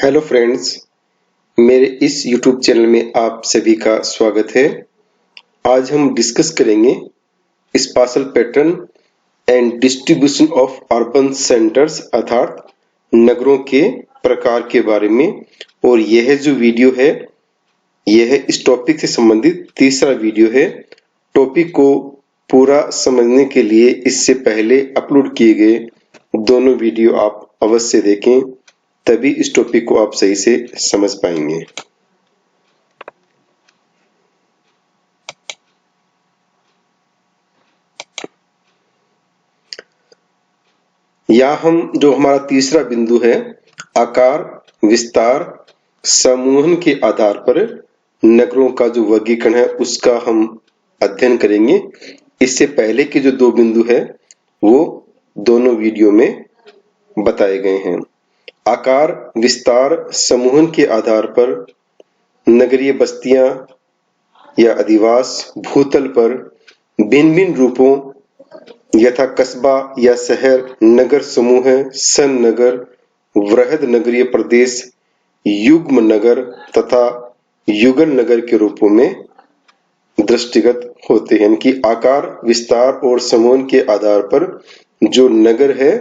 Hello friends, मेरे इस YouTube channel में आप सभी का स्वागत है। आज हम डिस्कस करेंगे spatial pattern and distribution of urban centres अर्थात नगरों के प्रकार के बारे में। और यह जो वीडियो है यह इस टॉपिक से संबंधित तीसरा वीडियो है। टॉपिक को पूरा समझने के लिए इससे पहले अपलोड किए गए दोनों वीडियो आप अवश्य देखें, तभी इस टॉपिक को आप सही से समझ पाएंगे। यहाँ हम जो हमारा तीसरा बिंदु है, आकार विस्तार समूहन के आधार पर नगरों का जो वर्गीकरण है उसका हम अध्ययन करेंगे। इससे पहले के जो दो बिंदु है वो दोनों वीडियो में बताए गए हैं। आकार विस्तार समूहन के आधार पर नगरीय बस्तियां या अधिवास भूतल पर भिन्न भिन्न रूपों यथा कस्बा या शहर, नगर समूह, सन नगर, वृहद नगरीय प्रदेश, युग्म नगर तथा युगल नगर के रूपों में दृष्टिगत होते हैं। कि आकार विस्तार और समूहन के आधार पर जो नगर है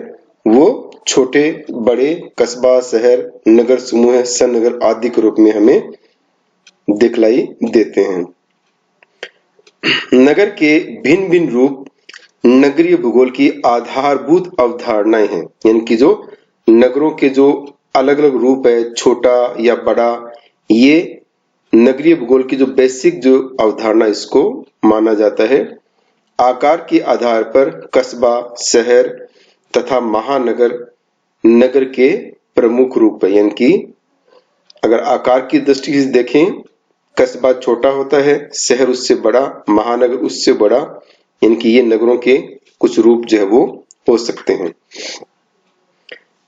वो छोटे बड़े कस्बा शहर नगर समूह सन नगर आदि के रूप में हमें दिखलाई देते हैं। नगर के भिन्न भिन्न रूप नगरीय भूगोल की आधारभूत अवधारणाएं हैं। यानी कि जो नगरों के जो अलग अलग रूप है, छोटा या बड़ा, ये नगरीय भूगोल की जो बेसिक जो अवधारणा इसको माना जाता है। आकार के आधार पर कस्बा शहर तथा महानगर नगर के प्रमुख रूप है। यानी कि अगर आकार की दृष्टि से देखें, कस्बा छोटा होता है, शहर उससे बड़ा, महानगर उससे बड़ा, यानी कि ये नगरों के कुछ रूप जो है वो हो सकते हैं।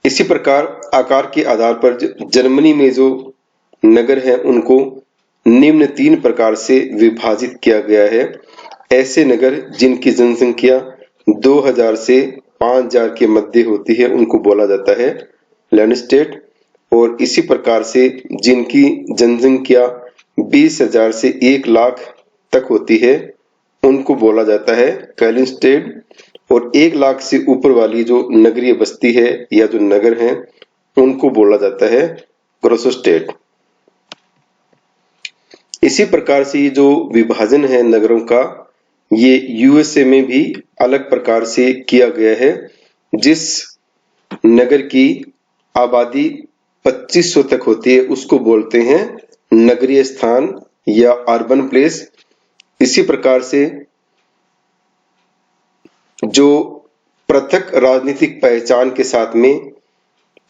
इसी प्रकार आकार के आधार पर जर्मनी में जो नगर है उनको निम्न तीन प्रकार से विभाजित किया गया है। ऐसे नगर जिनकी जनसंख्या 2000 से 5000 के मध्य होती है उनको बोला जाता है लैंडस्टेट। और इसी प्रकार से जिनकी जनसंख्या 20,000 से 1 लाख तक होती है उनको बोला जाता है क्लेइंस्टेड। और 1 लाख से ऊपर वाली जो नगरीय बस्ती है या जो नगर है उनको बोला जाता है ग्रोसस्टेट। इसी प्रकार से ये जो विभाजन है नगरों का, ये यूएसए में भी अलग प्रकार से किया गया है। जिस नगर की आबादी 2500 तक होती है उसको बोलते हैं नगरीय स्थान या अर्बन प्लेस। इसी प्रकार से जो पृथक राजनीतिक पहचान के साथ में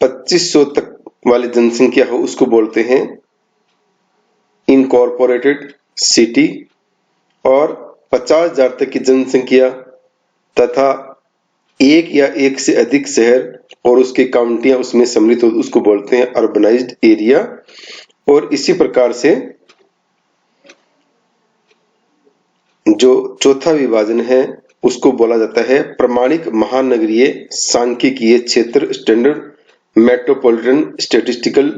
2500 तक वाली जनसंख्या हो उसको बोलते हैं इनकॉर्पोरेटेड सिटी। और 50,000 तक की जनसंख्या तथा एक या एक से अधिक शहर और उसके काउंटियां उसमें सम्मिलित हो उसको बोलते हैं अर्बनाइज्ड एरिया। और इसी प्रकार से जो चौथा विभाजन है उसको बोला जाता है प्रमाणिक महानगरीय सांख्यिकीय क्षेत्र स्टैंडर्ड मेट्रोपॉलिटन स्टैटिस्टिकल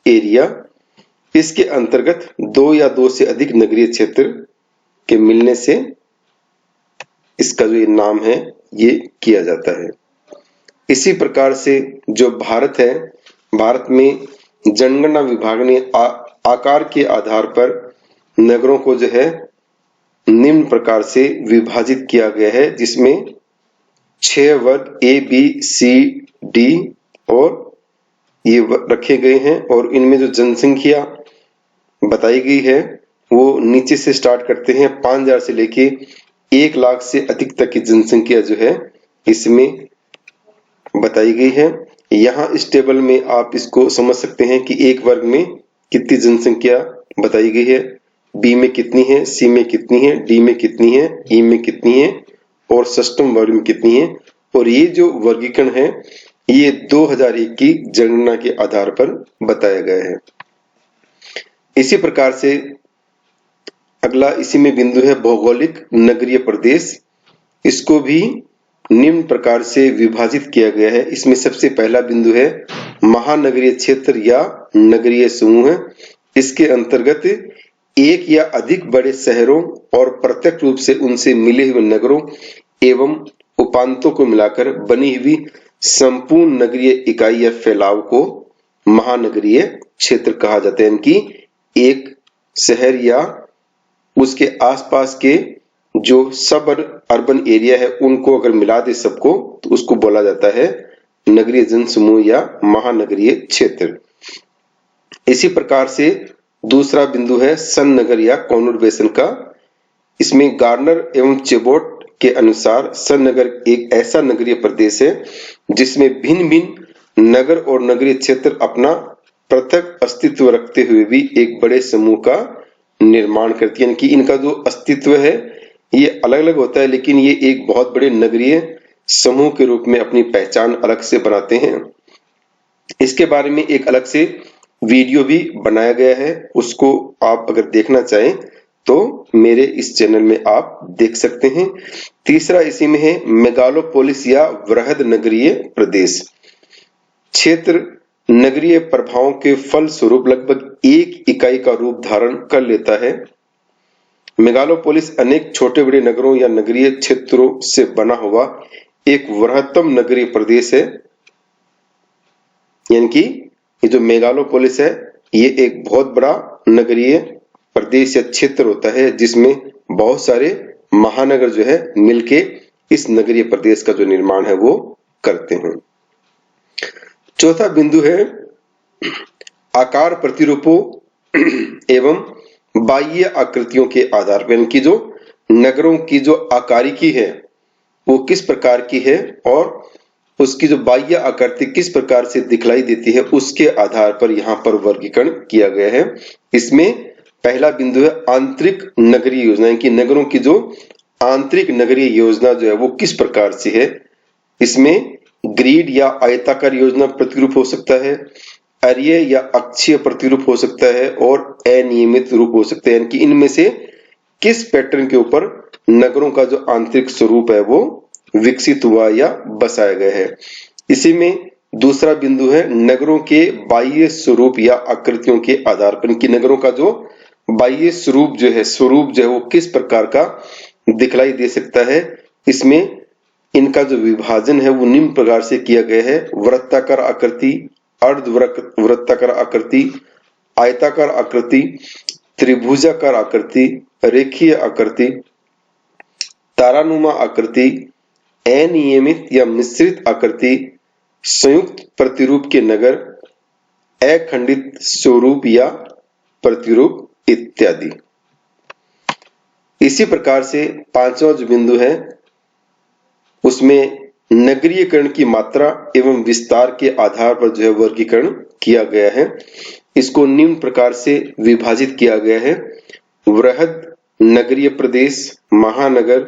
एरिया। इसके अंतर्गत 2 या 2 से अधिक नगरीय क्षेत्र के मिलने से इसका जो ये नाम है ये किया जाता है। इसी प्रकार से जो भारत है, भारत में जनगणना विभाग ने आकार के आधार पर नगरों को जो है निम्न प्रकार से विभाजित किया गया है, जिसमें 6 वर्ग ए बी सी डी और ये रखे गए हैं। और इनमें जो जनसंख्या बताई गई है वो नीचे से स्टार्ट करते हैं 5000 से लेके 1 लाख से अधिक तक की जनसंख्या जो है इसमें बताई गई है। यहाँ इस टेबल में आप इसको समझ सकते हैं कि एक वर्ग में कितनी जनसंख्या बताई गई है, बी में कितनी है, सी में कितनी है, डी में कितनी है, ई में कितनी है और षष्ठम वर्ग में कितनी है। और ये जो वर्गीकरण है ये 2001 की जनगणना के आधार पर बताया गया है। इसी प्रकार से अगला इसी में बिंदु है भौगोलिक नगरीय प्रदेश। इसको भी निम्न प्रकार से विभाजित किया गया है। इसमें सबसे पहला बिंदु है महानगरीय क्षेत्र या नगरीय समूह है। इसके अंतर्गत एक या अधिक बड़े शहरों और प्रत्यक्ष रूप से उनसे मिले हुए नगरों एवं उपांतों को मिलाकर बनी हुई संपूर्ण नगरीय इकाई या फैलाव को महानगरीय क्षेत्र कहा जाता है। इनकी एक शहर या उसके आसपास के जो सब अर्बन एरिया है उनको अगर मिला दे सबको तो उसको बोला जाता है नगरीय जन समूह या महानगरीय क्षेत्र। इसी प्रकार से दूसरा बिंदु है सन नगर या कॉन्युर्बेशन का। इसमें गार्नर एवं चेबोट के अनुसार सन नगर एक ऐसा नगरीय प्रदेश है जिसमें भिन्न भिन्न नगर और नगरीय क्षेत्र अपना पृथक अस्तित्व रखते हुए भी एक बड़े समूह का निर्माण करती है। यानी कि इनका जो अस्तित्व है ये अलग अलग होता है लेकिन ये एक बहुत बड़े नगरीय समूह के रूप में अपनी पहचान अलग से बनाते हैं। इसके बारे में एक अलग से वीडियो भी बनाया गया है, उसको आप अगर देखना चाहें तो मेरे इस चैनल में आप देख सकते हैं। तीसरा इसी में है मेगालोपोलिस या वृहद नगरीय प्रदेश। क्षेत्र नगरीय प्रभावों के फल स्वरूप लगभग एक इकाई का रूप धारण कर लेता है। मेगालोपोलिस अनेक छोटे बड़े नगरों या नगरीय क्षेत्रों से बना हुआ एक वृहत्तम नगरीय प्रदेश है। यानी कि ये जो मेगालोपोलिस है ये एक बहुत बड़ा नगरीय प्रदेश या क्षेत्र होता है जिसमें बहुत सारे महानगर जो है मिलके इस नगरीय प्रदेश का जो निर्माण है वो करते हैं। चौथा बिंदु है आकार प्रतिरूपों एवं बाह्य आकृतियों के आधार पर, इनकी जो नगरों की जो आकारिकी है वो किस प्रकार की है और उसकी जो बाह्य आकृति किस प्रकार से दिखलाई देती है उसके आधार पर यहाँ पर वर्गीकरण किया गया है। इसमें पहला बिंदु है आंतरिक नगरीय योजना की नगरों की जो आंतरिक नगरीय योजना जो है वो किस प्रकार से है। इसमें ग्रिड या आयताकार योजना प्रतिरूप हो सकता है, अरीय या अक्षीय प्रतिरूप हो सकता है और अनियमित रूप हो सकता है। यानी कि इनमें से किस पैटर्न के ऊपर नगरों का जो आंतरिक स्वरूप है वो विकसित हुआ या बसाया गया है। इसी में दूसरा बिंदु है नगरों के बाह्य स्वरूप या आकृतियों के आधार पर इनकी नगरों का जो बाह्य स्वरूप जो है वो किस प्रकार का दिखलाई दे सकता है। इसमें इनका जो विभाजन है वो निम्न प्रकार से किया गया है: वृत्ताकार आकृति, अर्ध वृत्ताकार आकृति, आयताकार आकृति, त्रिभुजाकार आकृति, रेखीय आकृति, तारानुमा आकृति, अनियमित या मिश्रित आकृति, संयुक्त प्रतिरूप के नगर, अखंडित स्वरूप या प्रतिरूप इत्यादि। इसी प्रकार से पांचवा जो बिंदु है उसमें नगरीयकरण की मात्रा एवं विस्तार के आधार पर जो है वर्गीकरण किया गया है। इसको निम्न प्रकार से विभाजित किया गया है: वृहद नगरीय प्रदेश, महानगर,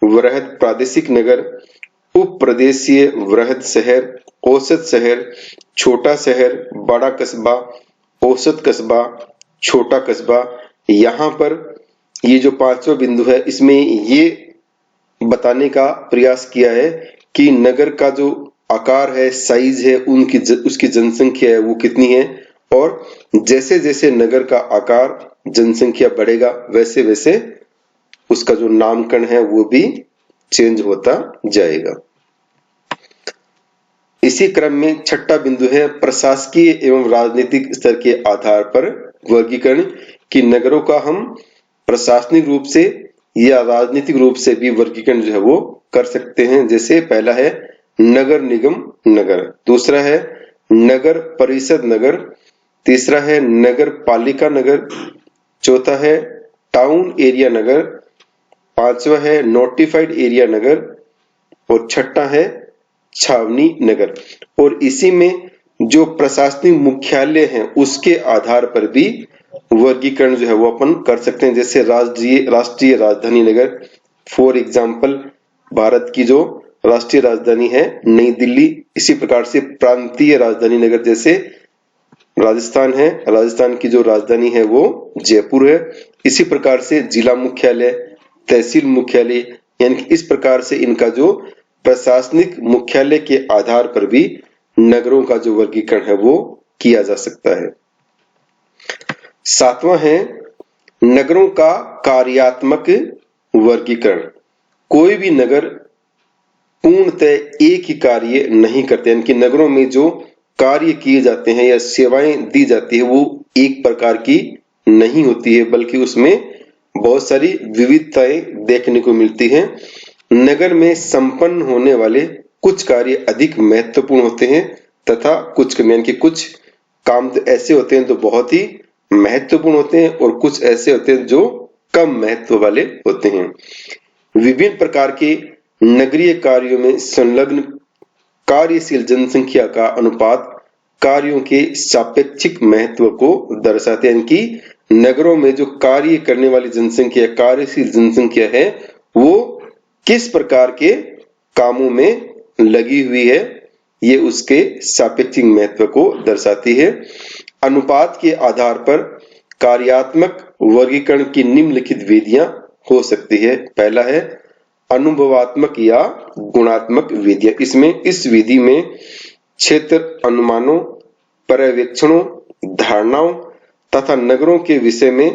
वृहद प्रादेशिक नगर, उप प्रदेशीय वृहद शहर, औसत शहर, छोटा शहर, बड़ा कस्बा, औसत कस्बा, छोटा कस्बा। यहाँ पर ये जो पांचवा बिंदु है इसमें ये बताने का प्रयास किया है कि नगर का जो आकार है, साइज है, उसकी जनसंख्या है वो कितनी है और जैसे जैसे नगर का आकार, जनसंख्या बढ़ेगा वैसे वैसे उसका जो नामकरण है वो भी चेंज होता जाएगा। इसी क्रम में छठा बिंदु है प्रशासकीय एवं राजनीतिक स्तर के आधार पर वर्गीकरण कि नगरों का हम प्रशासनिक रूप से या राजनीतिक रूप से भी वर्गीकरण जो है वो कर सकते हैं। जैसे पहला है नगर निगम नगर, दूसरा है नगर परिषद नगर, तीसरा है नगर पालिका नगर, चौथा है टाउन एरिया नगर, पांचवा है नोटिफाइड एरिया नगर और छठा है छावनी नगर। और इसी में जो प्रशासनिक मुख्यालय हैं उसके आधार पर भी वर्गीकरण जो है वो अपन कर सकते हैं। जैसे राष्ट्रीय राजधानी नगर, फॉर एग्जांपल भारत की जो राष्ट्रीय राजधानी है नई दिल्ली। इसी प्रकार से प्रांतीय राजधानी नगर जैसे राजस्थान है, राजस्थान की जो राजधानी है वो जयपुर है। इसी प्रकार से जिला मुख्यालय, तहसील मुख्यालय, यानी कि इस प्रकार से इनका जो प्रशासनिक मुख्यालय के आधार पर भी नगरों का जो वर्गीकरण है वो किया जा सकता है। 7वां है नगरों का कार्यात्मक वर्गीकरण। कोई भी नगर पूर्णतः एक ही कार्य नहीं करते, यानी कि नगरों में जो कार्य किए जाते हैं या सेवाएं दी जाती है वो एक प्रकार की नहीं होती है, बल्कि उसमें बहुत सारी विविधताएं देखने को मिलती हैं। नगर में संपन्न होने वाले कुछ कार्य अधिक महत्वपूर्ण होते हैं तथा कुछ काम तो ऐसे होते हैं जो बहुत ही महत्वपूर्ण होते हैं और कुछ ऐसे होते हैं जो कम महत्व वाले होते हैं। विभिन्न प्रकार के नगरीय कार्यों में संलग्न कार्यशील जनसंख्या का अनुपात कार्यों के सापेक्षिक महत्व को दर्शाते हैं कि नगरों में जो कार्य करने वाली जनसंख्या, कार्यशील जनसंख्या है, वो किस प्रकार के कामों में लगी हुई है, ये उसके सापेक्षिक महत्व को दर्शाती है। अनुपात के आधार पर कार्यात्मक वर्गीकरण की निम्नलिखित विधियां हो सकती है। पहला है अनुभवात्मक या गुणात्मक विधियां। इसमें इस विधि में क्षेत्र अनुमानों, पर्यवेक्षणों, धारणाओं तथा नगरों के विषय में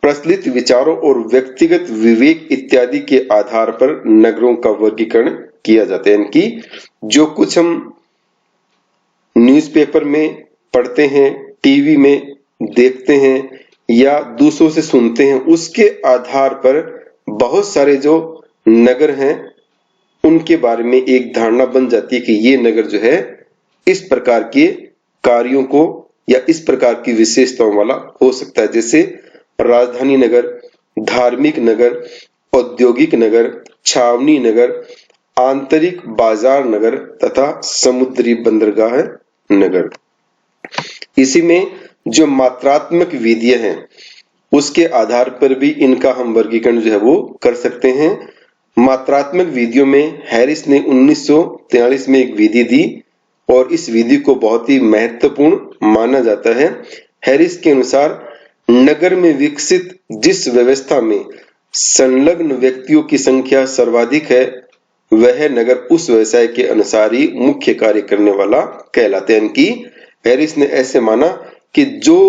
प्रचलित विचारों और व्यक्तिगत विवेक इत्यादि के आधार पर नगरों का वर्गीकरण किया जाता है। यानी कि जो कुछ हम न्यूज़पेपर में पढ़ते हैं, टीवी में देखते हैं या दूसरों से सुनते हैं, उसके आधार पर बहुत सारे जो नगर हैं उनके बारे में एक धारणा बन जाती है कि ये नगर जो है इस प्रकार के कार्यों को या इस प्रकार की विशेषताओं वाला हो सकता है। जैसे राजधानी नगर, धार्मिक नगर, औद्योगिक नगर, छावनी नगर, आंतरिक बाजार नगर तथा समुद्री बंदरगाह नगर। इसी में जो मात्रात्मक विधियां हैं उसके आधार पर भी इनका हम वर्गीकरण जो है वो कर सकते हैं। मात्रात्मक विधियों में हैरिस ने 1943 में एक विधि दी और इस विधि को बहुत ही महत्वपूर्ण माना जाता है। हैरिस के अनुसार नगर में विकसित जिस व्यवस्था में संलग्न व्यक्तियों की संख्या सर्वाधिक है वह नगर उस व्यवसाय के अनुसार ही मुख्य कार्य करने वाला कहलाते हैं। कि हैरिस ने ऐसे माना कि जो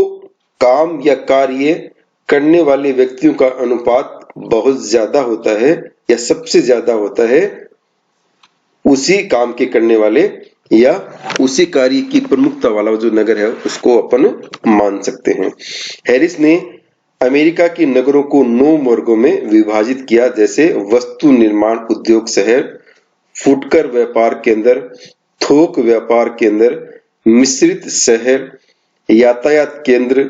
काम या कार्य करने वाले व्यक्तियों का अनुपात बहुत ज्यादा होता है या सबसे ज्यादा होता है, उसी काम के करने वाले या उसी कार्य की प्रमुखता वाला जो नगर है उसको अपन मान सकते हैं। हैरिस ने अमेरिका के नगरों को 9 वर्गों में विभाजित किया, जैसे वस्तु निर्माण उद्योग शहर, फुटकर व्यापार केंद्र, थोक व्यापार केंद्र, मिश्रित शहर, यातायात केंद्र,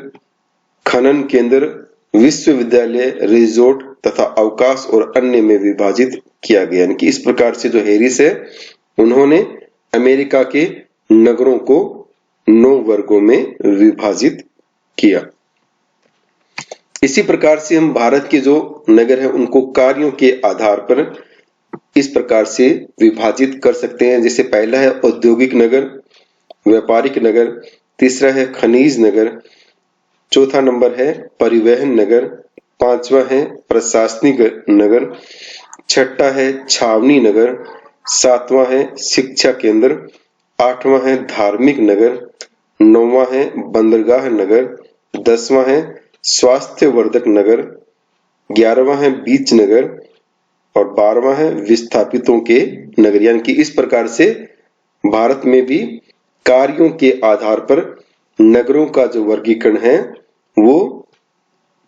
खनन केंद्र, विश्वविद्यालय, रिजोर्ट तथा अवकाश और अन्य में विभाजित किया गया। यानी कि इस प्रकार से जो हैरिस है उन्होंने अमेरिका के नगरों को 9 वर्गों में विभाजित किया। इसी प्रकार से हम भारत के जो नगर है उनको कार्यों के आधार पर इस प्रकार से विभाजित कर सकते हैं। जैसे पहला है औद्योगिक नगर, व्यापारिक नगर, तीसरा है खनिज नगर, चौथा नंबर है परिवहन नगर, पांचवा है प्रशासनिक नगर, छठा है छावनी नगर, सातवां है शिक्षा केंद्र, आठवां है धार्मिक नगर, नौवां है बंदरगाह नगर, 10वां है स्वास्थ्य वर्धक नगर, 11वां है बीच नगर और 12वां है विस्थापितों के नगर। यानी कि इस प्रकार से भारत में भी कार्यों के आधार पर नगरों का जो वर्गीकरण है वो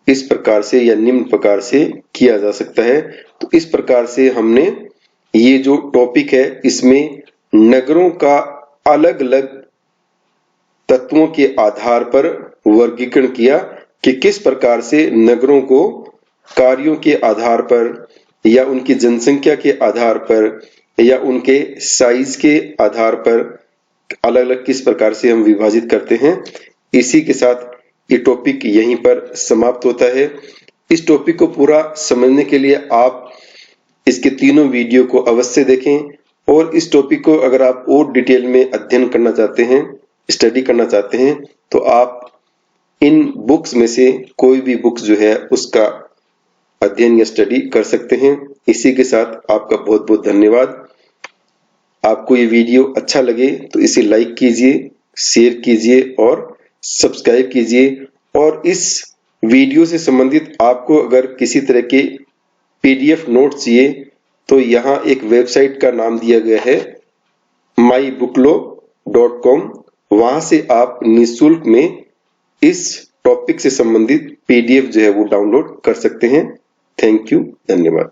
इस प्रकार से या निम्न प्रकार से किया जा सकता है। तो इस प्रकार से हमने ये जो टॉपिक है इसमें नगरों का अलग अलग तत्वों के आधार पर वर्गीकरण किया कि किस प्रकार से नगरों को कार्यों के आधार पर या उनकी जनसंख्या के आधार पर या उनके साइज के आधार पर अलग अलग किस प्रकार से हम विभाजित करते हैं। इसी के साथ ये टॉपिक यहीं पर समाप्त होता है। इस टॉपिक को पूरा समझने के लिए आप इसके तीनों वीडियो को अवश्य देखें और इस टॉपिक को अगर आप और डिटेल में अध्ययन करना चाहते हैं, स्टडी करना चाहते हैं, तो आप इन बुक्स में से कोई भी बुक्स जो है उसका अध्ययन या स्टडी कर सकते हैं। इसी के साथ आपका बहुत बहुत धन्यवाद। आपको ये वीडियो अच्छा लगे तो इसे लाइक कीजिए, शेयर कीजिए और सब्सक्राइब कीजिए। और इस वीडियो से संबंधित आपको अगर किसी तरह के पीडीएफ नोट्स चाहिए तो यहाँ एक वेबसाइट का नाम दिया गया है mybooklaw.com। वहां से आप निःशुल्क में इस टॉपिक से संबंधित पीडीएफ जो है वो डाउनलोड कर सकते हैं। थैंक यू, धन्यवाद।